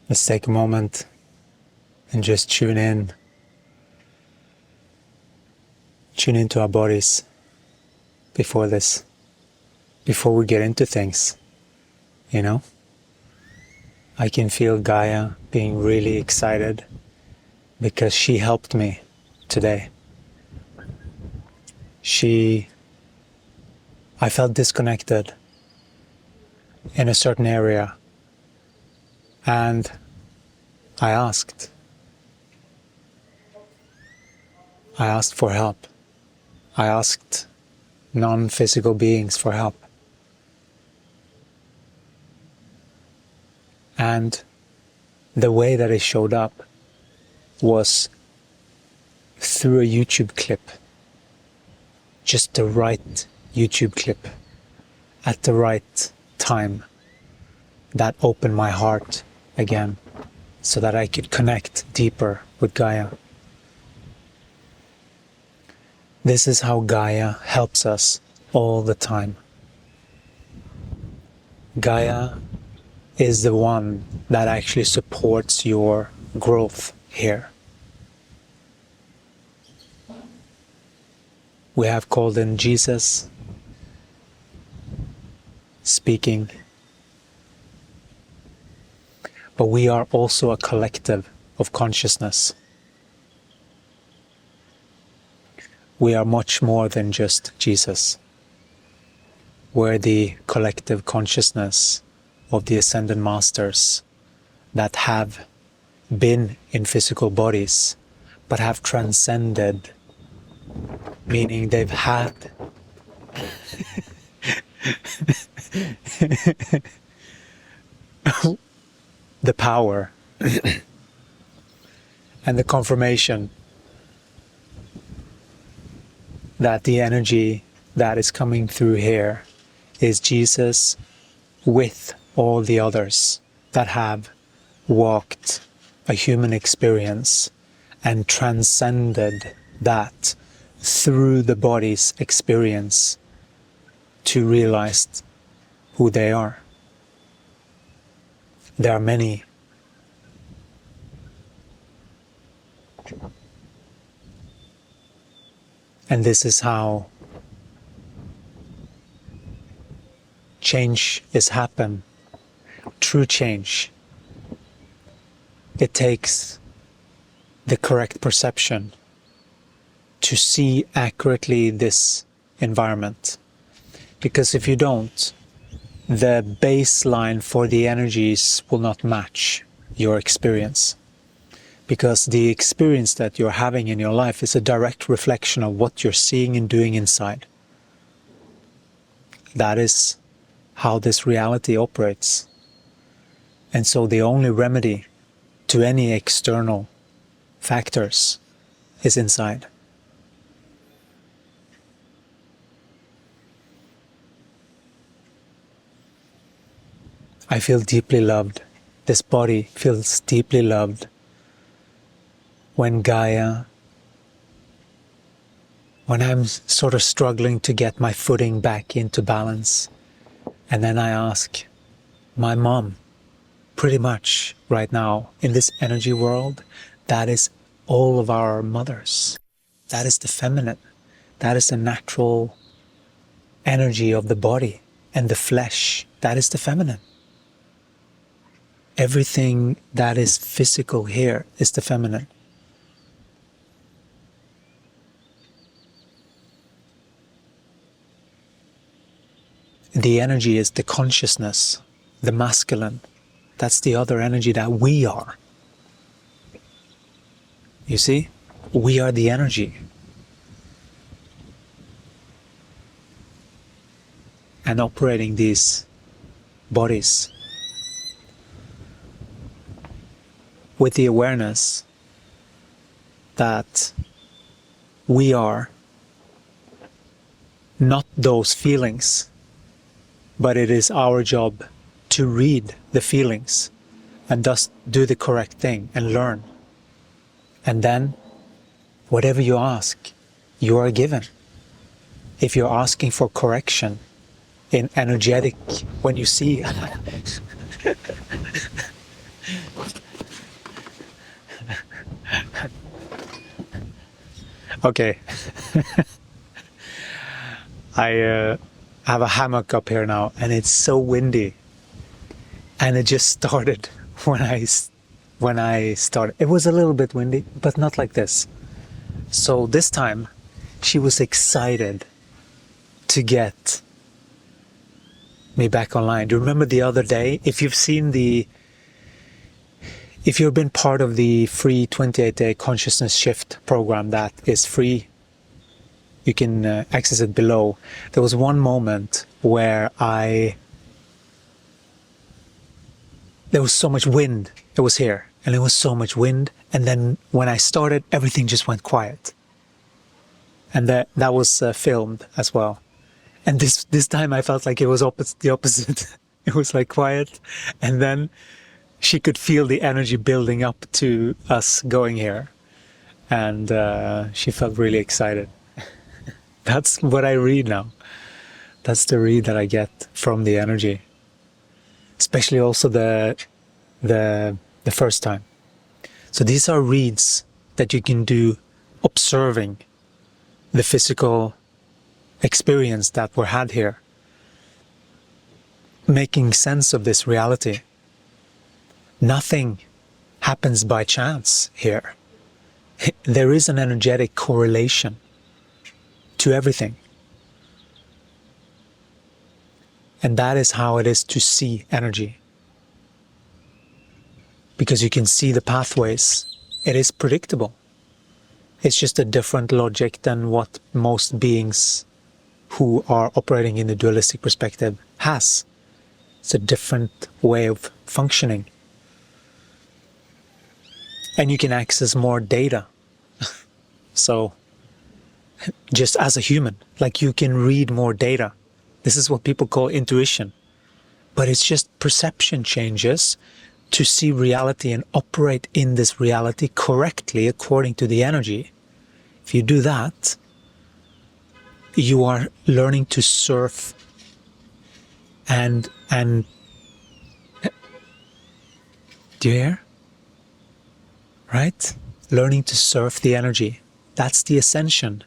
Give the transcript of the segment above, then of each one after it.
Let's take a moment and just tune in. Tune into our bodies before this, before we get into things, you know? I can feel Gaia being really excited because she helped me today. I felt disconnected in a certain area, and I asked for help. I asked non-physical beings for help. And the way that it showed up was through a YouTube clip. Just the right YouTube clip at the right time that opened my heart again so that I could connect deeper with Gaia. This is how Gaia helps us all the time. Gaia is the one that actually supports your growth here. We have called in Jesus speaking, but we are also a collective of consciousness. We are much more than just Jesus. We're the collective consciousness of the Ascended Masters that have been in physical bodies, but have transcended, meaning they've had the power and the confirmation that the energy that is coming through here is Jesus with all the others that have walked a human experience and transcended that through the body's experience to realize who they are. There are many. And this is how change is happen. True change. It takes the correct perception to see accurately this environment. Because if you don't, the baseline for the energies will not match your experience. Because the experience that you're having in your life is a direct reflection of what you're seeing and doing inside. That is how this reality operates. And so the only remedy to any external factors is inside. I feel deeply loved. This body feels deeply loved when Gaia, when I'm sort of struggling to get my footing back into balance. And then I ask my mom, pretty much right now in this energy world, that is all of our mothers. That is the feminine. That is the natural energy of the body and the flesh. That is the feminine. Everything that is physical here is the feminine. The energy is the consciousness, the masculine. That's the other energy that we are. You see? We are the energy. And operating these bodies with the awareness that we are not those feelings, but it is our job to read the feelings and thus do the correct thing and learn. And then, whatever you ask, you are given. If you're asking for correction in energetic, when you see Okay. I have a hammock up here now, and it's so windy. And it just started when I started. It was a little bit windy, but not like this. So this time, she was excited to get me back online. Do you remember the other day? If you've been part of the free 28-day consciousness shift program that is free, you can access it below. There was one moment where there was so much wind. It was here, and there was so much wind. And then when I started, everything just went quiet. And that was filmed as well. And this time I felt like it was the opposite. It was like quiet, and then she could feel the energy building up to us going here, and she felt really excited. That's what I read now. That's the read that I get from the energy, especially also the first time. So these are reads that you can do observing the physical experience that we had here, making sense of this reality. Nothing happens by chance here. There is an energetic correlation to everything. And that is how it is to see energy. Because you can see the pathways. It is predictable. It's just a different logic than what most beings who are operating in the dualistic perspective has. It's a different way of functioning. And you can access more data. So, just as a human, like you can read more data. This is what people call intuition. But it's just perception changes to see reality and operate in this reality correctly according to the energy. If you do that, you are learning to surf and do you hear? Right? Learning to surf the energy. That's the ascension.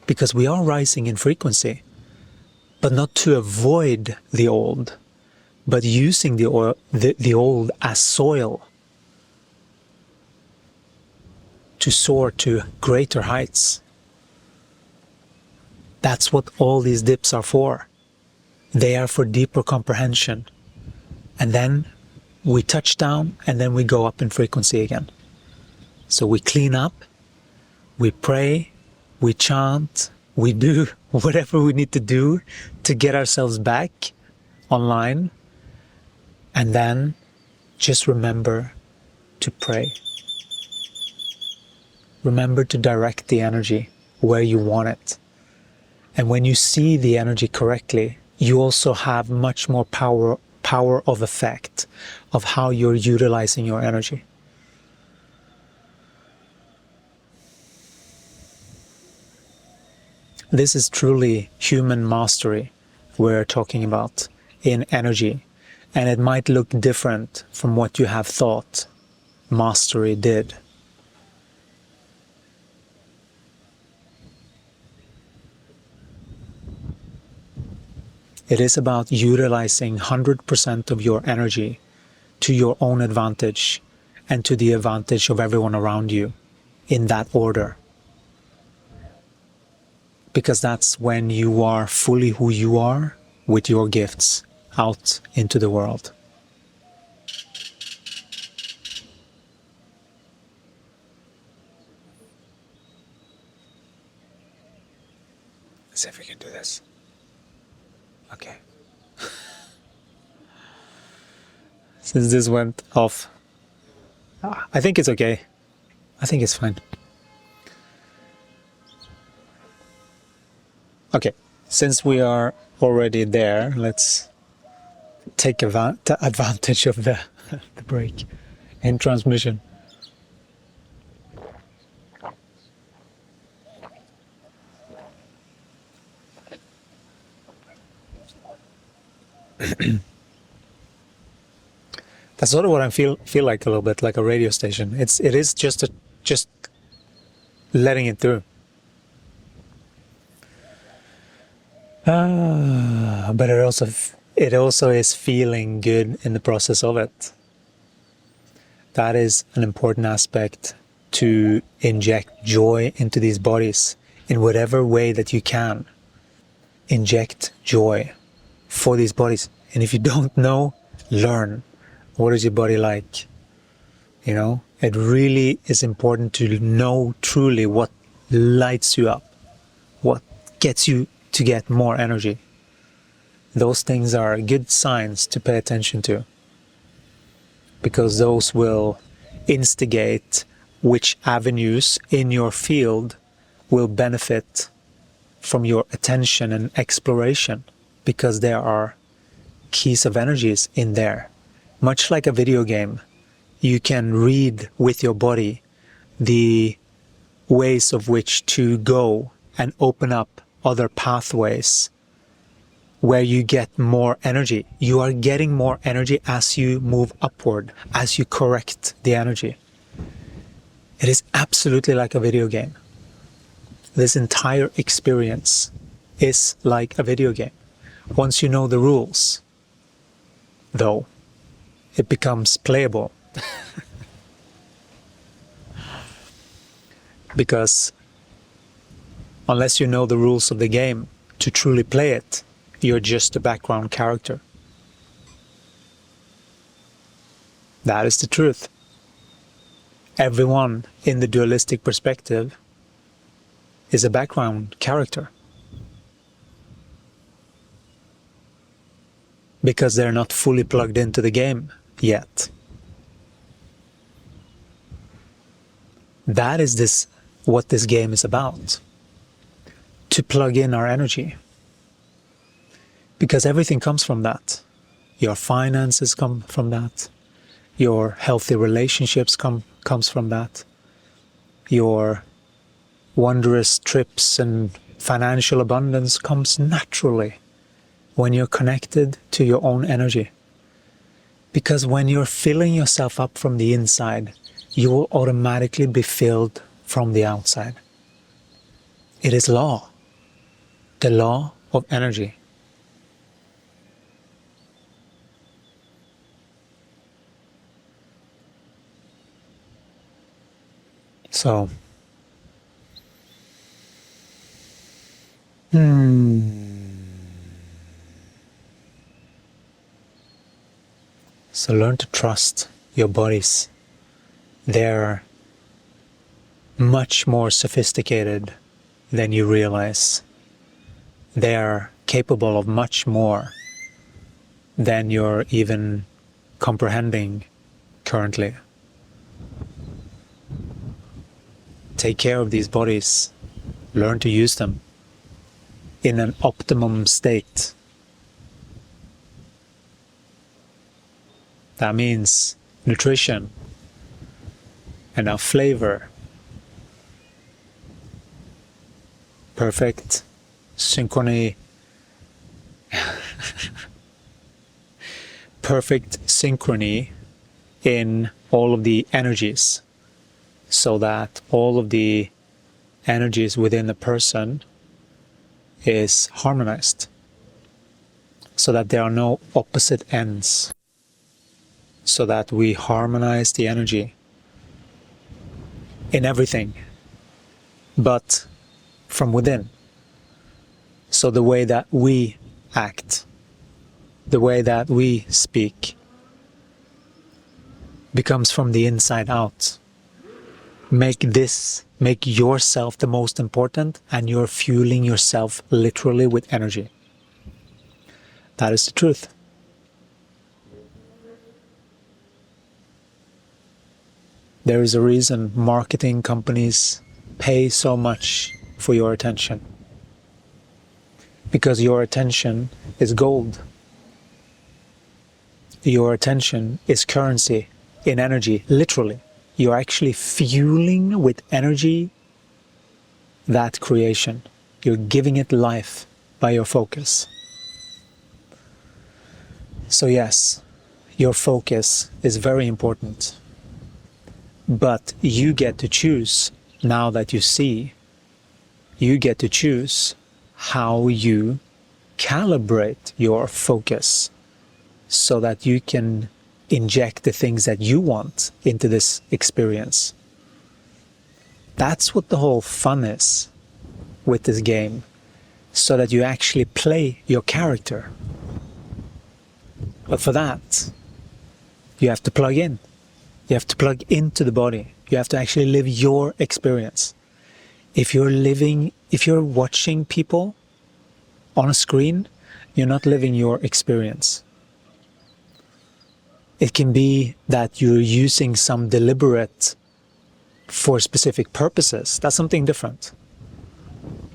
Because we are rising in frequency. But not to avoid the old, but using the old as soil to soar to greater heights. That's what all these dips are for. They are for deeper comprehension. And then we touch down, and then we go up in frequency again. So we clean up, we pray, we chant, we do whatever we need to do to get ourselves back online. And then just remember to pray. Remember to direct the energy where you want it. And when you see the energy correctly, you also have much more power of effect of how you're utilizing your energy. This is truly human mastery we're talking about in energy. And it might look different from what you have thought mastery did. It is about utilizing 100% of your energy to your own advantage and to the advantage of everyone around you in that order. Because that's when you are fully who you are with your gifts out into the world. Let's see if we can do this. Okay. Since this went off, I think it's okay. I think it's fine. Okay, since we are already there, let's take advantage of the break in transmission. That's sort of what I feel like, a little bit like a radio station. It is just letting it through. But it also is feeling good in the process of it. That is an important aspect, to inject joy into these bodies in whatever way that you can. Inject joy for these bodies. And if you don't know, learn. What is your body like? You know, it really is important to know truly what lights you up, what gets you to get more energy. Those things are good signs to pay attention to, because those will instigate which avenues in your field will benefit from your attention and exploration, because there are keys of energies in there. Much like a video game, you can read with your body the ways of which to go and open up other pathways where you get more energy. You are getting more energy as you move upward, as you correct the energy. It is absolutely like a video game. This entire experience is like a video game. Once you know the rules, though, it becomes playable. Because unless you know the rules of the game to truly play it, you're just a background character. That is the truth. Everyone in the dualistic perspective is a background character, because they're not fully plugged into the game yet. That is what this game is about. To plug in our energy. Because everything comes from that. Your finances come from that. Your healthy relationships comes from that. Your wondrous trips and financial abundance comes naturally when you're connected to your own energy. Because when you're filling yourself up from the inside, you will automatically be filled from the outside. It is law. The law of energy. So, so learn to trust your bodies. They're much more sophisticated than you realize. They are capable of much more than you're even comprehending currently. Take care of these bodies. Learn to use them in an optimum state. That means nutrition, enough flavor, perfect synchrony, perfect synchrony in all of the energies, so that all of the energies within the person is harmonized, so that there are no opposite ends, so that we harmonize the energy in everything, but from within. So the way that we act, the way that we speak, becomes from the inside out. Make yourself the most important, and you're fueling yourself literally with energy. That is the truth. There is a reason marketing companies pay so much for your attention. Because your attention is gold. Your attention is currency in energy, literally. You're actually fueling with energy that creation. You're giving it life by your focus. So yes, your focus is very important. But you get to choose, now that you see, you get to choose how you calibrate your focus so that you can inject the things that you want into this experience. That's what the whole fun is with this game, so that you actually play your character. But for that, you have to plug in. You have to plug into the body. You have to actually live your experience. If you're watching people on a screen, you're not living your experience. It can be that you're using some deliberate for specific purposes. That's something different.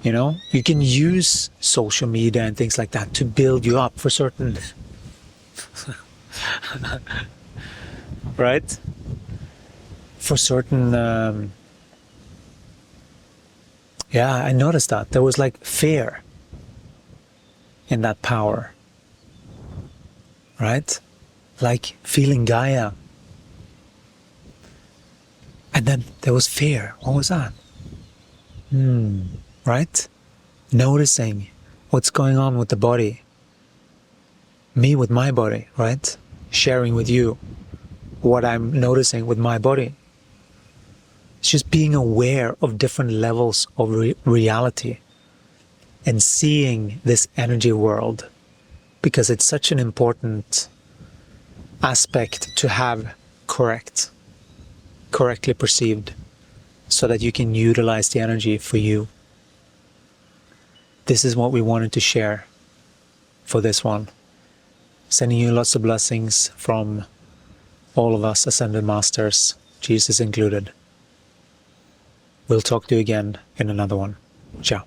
You know, you can use social media and things like that to build you up for certain right? For certain yeah, I noticed that there was like fear in that power, right? Like feeling Gaia. And then there was fear. What was that? Right? Noticing what's going on with the body. Me with my body, right? Sharing with you what I'm noticing with my body. It's just being aware of different levels of reality and seeing this energy world, because it's such an important aspect to have correctly perceived, so that you can utilize the energy for you. This is what we wanted to share for this one. Sending you lots of blessings from all of us Ascended Masters, Jesus included. We'll talk to you again in another one. Ciao.